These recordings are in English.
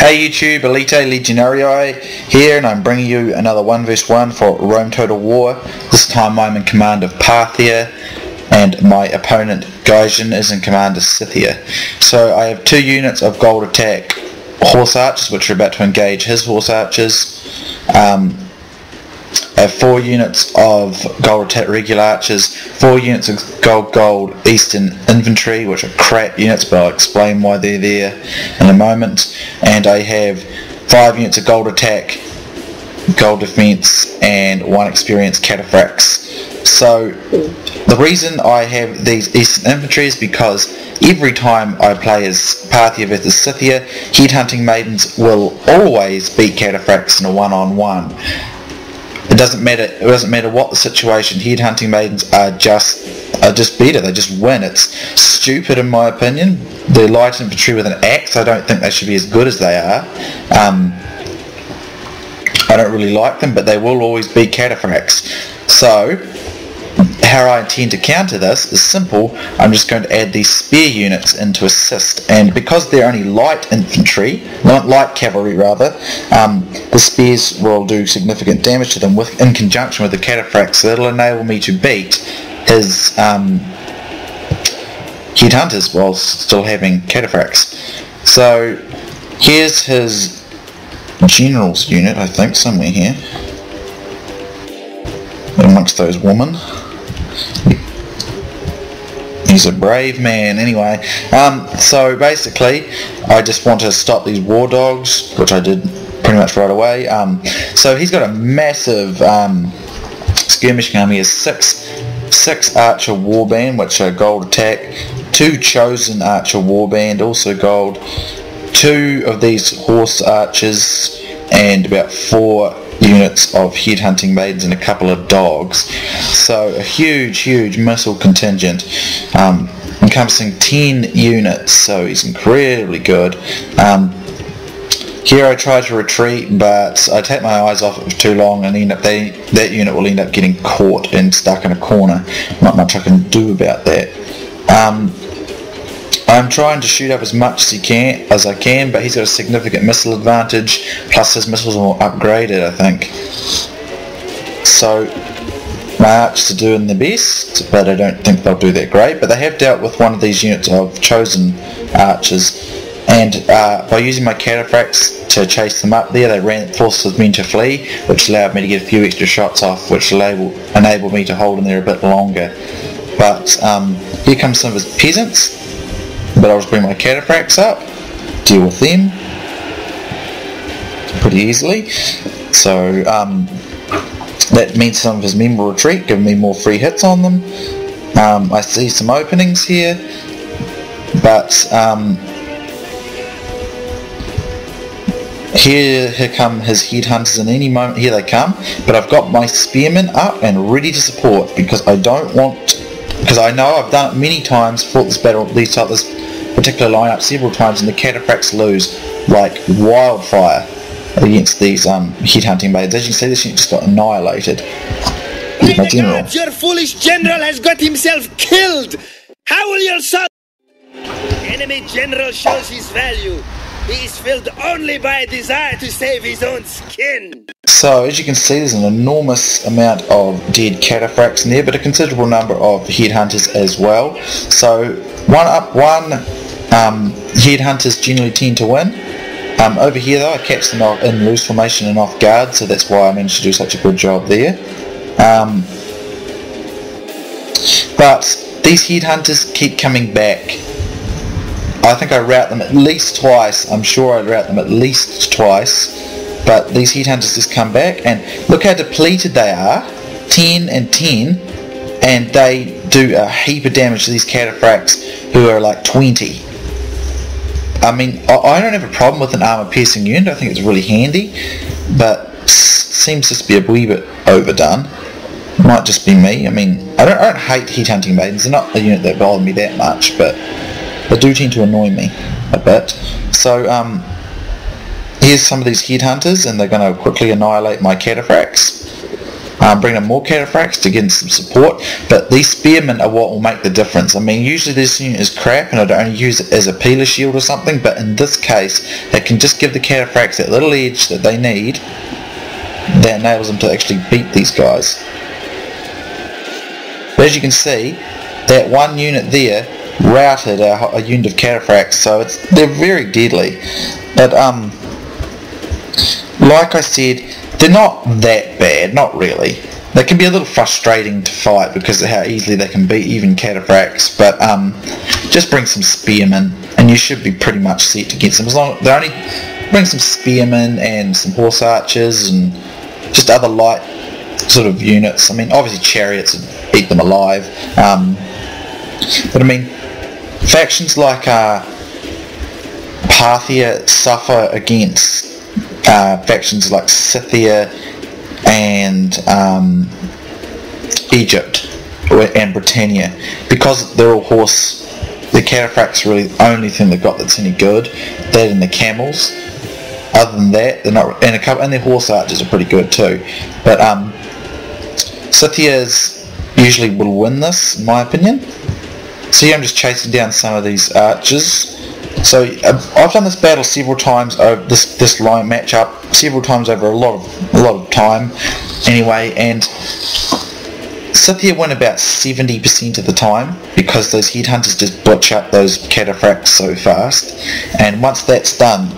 Hey YouTube, Elite Legionarii here, and I'm bringing you another 1v1 for Rome Total War. This time I'm in command of Parthia, and my opponent Gaijin is in command of Scythia. So I have 2 units of gold attack horse archers, which are about to engage his horse archers. I have 4 units of gold attack regular archers, 4 units of gold eastern infantry, which are crap units, but I'll explain why they're there in a moment. And I have 5 units of gold attack, gold defense, and 1 experienced cataphracts. So the reason I have these eastern infantry is because every time I play as Parthia versus Scythia, headhunting maidens will always beat cataphracts in a one-on-one. It doesn't matter what the situation. Headhunting maidens are just better. They just win. It's stupid in my opinion. They're light infantry with an axe. I don't think they should be as good as they are. I don't really like them, but they will always beat cataphracts. So how I intend to counter this is simple. I'm just going to add these spear units into assist, and because they're only light infantry, not light cavalry rather, the spears will do significant damage to them in conjunction with the cataphracts, so that'll enable me to beat his headhunters while still having cataphracts. So here's his general's unit, I think, somewhere here amongst those women. He's a brave man. Anyway, so basically I just want to stop these war dogs, which I did pretty much right away. So he's got a massive skirmishing army. He has 6 archer warband, which are gold attack, 2 chosen archer warband, also gold, 2 of these horse archers, and about 4 units of headhunting maidens and a couple of dogs. So a huge missile contingent, encompassing 10 units, so he's incredibly good. Here I try to retreat, but I take my eyes off it for too long, and that unit will end up getting caught and stuck in a corner. Not much I can do about that. I'm trying to shoot up as much as I can, but he's got a significant missile advantage, plus his missiles are more upgraded, I think. So my archers are doing their best, but I don't think they'll do that great. But they have dealt with one of these units of chosen archers, and by using my cataphracts to chase them up there, they forced the men to flee, which allowed me to get a few extra shots off, which enabled me to hold them there a bit longer. But here comes some of his peasants. But I'll just bring my cataphracts up, deal with them pretty easily. So that means some of his men will retreat, giving me more free hits on them. I see some openings here, but here come his headhunters in any moment. Here they come, but I've got my spearmen up and ready to support, because I know I've done it many times, fought this battle, this particular lineup several times, and the cataphracts lose like wildfire against these headhunting maidens. As you can see, this unit just got annihilated. Here's my general. God, your foolish general has got himself killed! How will your son... Enemy general shows his value. He is filled only by a desire to save his own skin. So as you can see, there's an enormous amount of dead cataphracts in there, but a considerable number of headhunters as well. So one headhunters generally tend to win. Over here though, I catch them in loose formation and off guard, so that's why I managed to do such a good job there. But these headhunters keep coming back. I think I rout them at least twice. I'm sure I rout them at least twice. But these headhunters just come back, and look how depleted they are. 10 and 10, and they do a heap of damage to these cataphracts who are like 20. I mean, I don't have a problem with an armor piercing unit. I think it's really handy, but seems just to be a wee bit overdone. Might just be me. I mean, I don't hate headhunting maidens. They're not a unit that bother me that much, but they do tend to annoy me a bit. So here's some of these headhunters, and they're going to quickly annihilate my cataphracts. bring in more cataphracts to get some support, but these spearmen are what will make the difference. I mean, usually this unit is crap and I'd only use it as a peeler shield or something, but in this case they can just give the cataphracts that little edge that they need that enables them to actually beat these guys. But as you can see, that one unit there routed a unit of cataphracts, so they're very deadly. But like I said, they're not that bad, not really. They can be a little frustrating to fight because of how easily they can beat even cataphracts, but just bring some spearmen and you should be pretty much set against them. As long as they only bring some spearmen and some horse archers and just other light sort of units. I mean, obviously chariots would eat them alive, but I mean, factions like Parthia suffer against factions like Scythia and Egypt and Britannia, because they're all horse. The cataphracts are really the only thing they've got that's any good. That and the camels. Other than that, they're not. And their horse archers are pretty good too. But Scythia's usually will win this, in my opinion. So here I'm just chasing down some of these archers. So I've done this battle several times over this line matchup several times over a lot of time anyway, and Scythia win about 70% of the time because those headhunters just butch up those cataphracts so fast, and once that's done,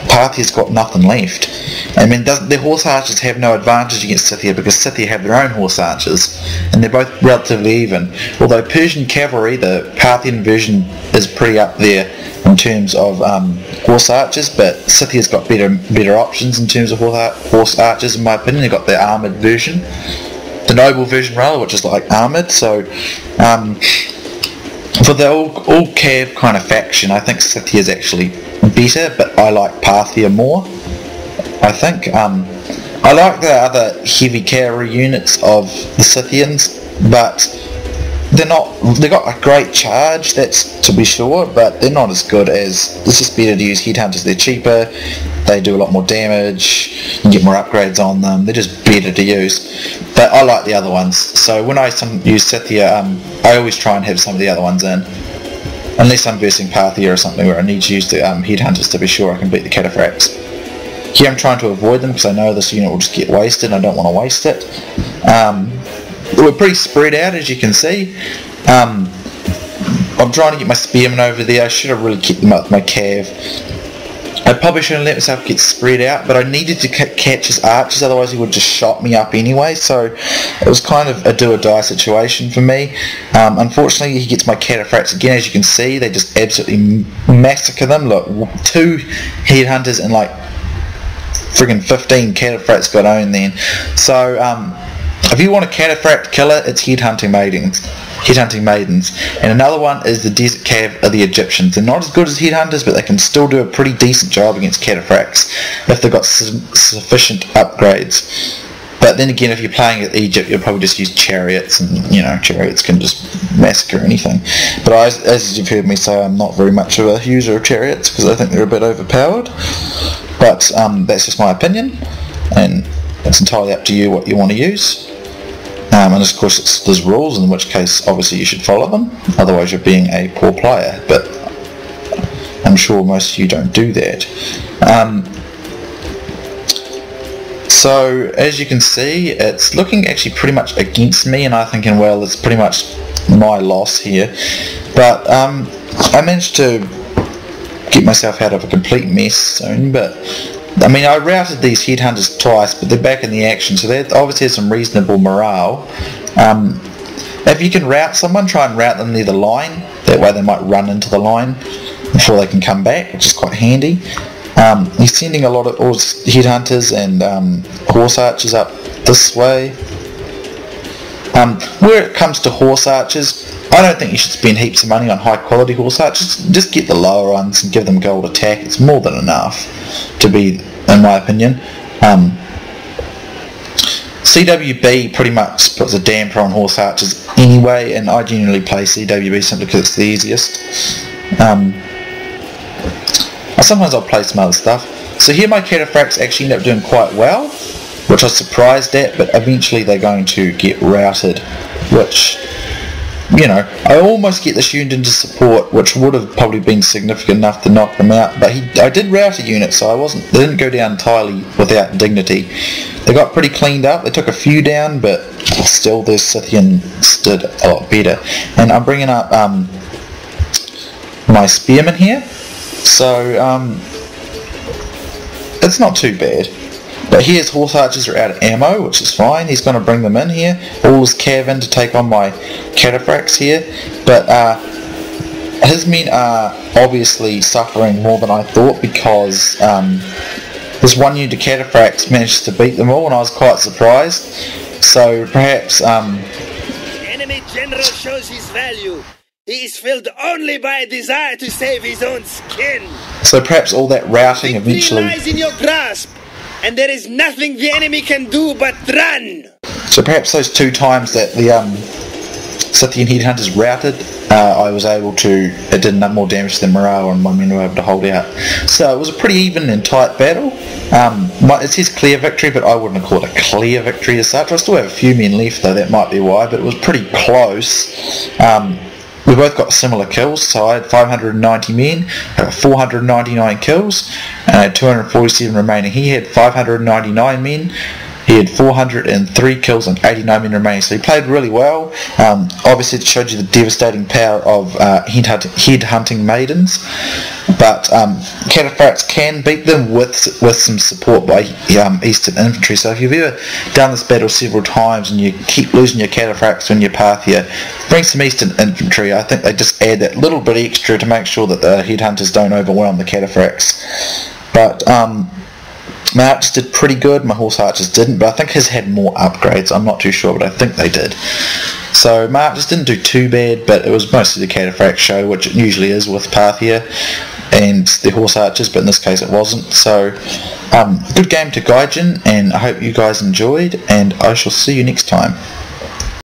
Parthia's got nothing left. I mean, their horse archers have no advantage against Scythia because Scythia have their own horse archers, and they're both relatively even. Although Persian cavalry, the Parthian version, is pretty up there in terms of horse archers, but Scythia's got better options in terms of horse archers, in my opinion. They've got the armoured version, the noble version rather, which is like armoured. So for the all cav kind of faction, I think Scythia's actually better, but I like Parthia more. I think I like the other heavy cavalry units of the Scythians, but they've got a great charge, that's to be sure, but they're not as good as. It's just better to use headhunters. They're cheaper, they do a lot more damage, you can get more upgrades on them, they're just better to use. But I like the other ones, so when I use Scythia, I always try and have some of the other ones in, unless I'm versing Parthia or something where I need to use the headhunters to be sure I can beat the cataphracts. Here I'm trying to avoid them because I know this unit will just get wasted and I don't want to waste it. We're pretty spread out, as you can see. I'm trying to get my spearmen over there. I should have really kept them up with my cav. I probably shouldn't let myself get spread out, but I needed to catch his archers, otherwise he would just shot me up anyway, so it was kind of a do or die situation for me. Unfortunately he gets my cataphracts again. As you can see, they just absolutely massacre them. Look, 2 headhunters and like friggin' 15 cataphracts got owned then. So if you want a cataphract killer, it's headhunting maidens. And another one is the desert cav of the Egyptians. They're not as good as headhunters, but they can still do a pretty decent job against cataphracts if they've got sufficient upgrades. But then again, if you're playing at Egypt, you'll probably just use chariots, and chariots can just massacre anything. But as you've heard me say, I'm not very much of a user of chariots because I think they're a bit overpowered. But that's just my opinion, and it's entirely up to you what you want to use. And of course there's rules, in which case obviously you should follow them, otherwise you're being a poor player, but I'm sure most of you don't do that. So as you can see, it's looking actually pretty much against me, and I'm thinking, well, it's pretty much my loss here. But I managed to get myself out of a complete mess soon, but I mean, I routed these headhunters twice, but they're back in the action, so they obviously have some reasonable morale. If you can rout someone, try and rout them near the line. That way they might run into the line before they can come back, which is quite handy. He's sending a lot of headhunters and horse archers up this way. Where it comes to horse archers, I don't think you should spend heaps of money on high quality horse archers. Just get the lower ones and give them gold attack. It's more than enough to be, in my opinion. CWB pretty much puts a damper on horse archers anyway, and I generally play CWB simply because it's the easiest. Sometimes I'll play some other stuff. So here my cataphracts actually end up doing quite well. which I was surprised at, but eventually they're going to get routed, which, you know, I almost get this unit into support, which would have probably been significant enough to knock them out, but I did rout a unit, so they didn't go down entirely without dignity. They got pretty cleaned up, they took a few down, but still the Scythians did a lot better. And I'm bringing up my spearmen here, so it's not too bad. But here's horse archers are out of ammo, which is fine. He's going to bring them in here. All his cav in to take on my cataphracts here. But his men are obviously suffering more than I thought, because this one unit of cataphracts managed to beat them all, and I was quite surprised. So perhaps Enemy general shows his value. He is filled only by a desire to save his own skin. So perhaps all that routing eventually lies in your grasp, and there is nothing the enemy can do but run. So perhaps those 2 times that the Scythian headhunters routed, I was able to, it did more damage to their morale, and my men were able to hold out. So it was a pretty even and tight battle. It says clear victory, but I wouldn't have called it a clear victory as such. I still have a few men left though, that might be why, but it was pretty close. We both got similar kills, so I had 590 men, 499 kills, and I had 247 remaining. He had 599 men, he had 403 kills and 89 men remaining, so he played really well. Obviously it showed you the devastating power of head-hunting maidens, but cataphracts can beat them with some support by Eastern infantry. So if you've ever done this battle several times and you keep losing your cataphracts when you're Parthia, bring some Eastern infantry. I think they just add that little bit extra to make sure that the headhunters don't overwhelm the cataphracts. But my archers did pretty good, my horse archers didn't, but I think his had more upgrades. I'm not too sure, but I think they did. So my archers didn't do too bad, but it was mostly the cataphract show, which it usually is with Parthia and the horse archers, but in this case it wasn't. So good game to Gaijin, and I hope you guys enjoyed, and I shall see you next time.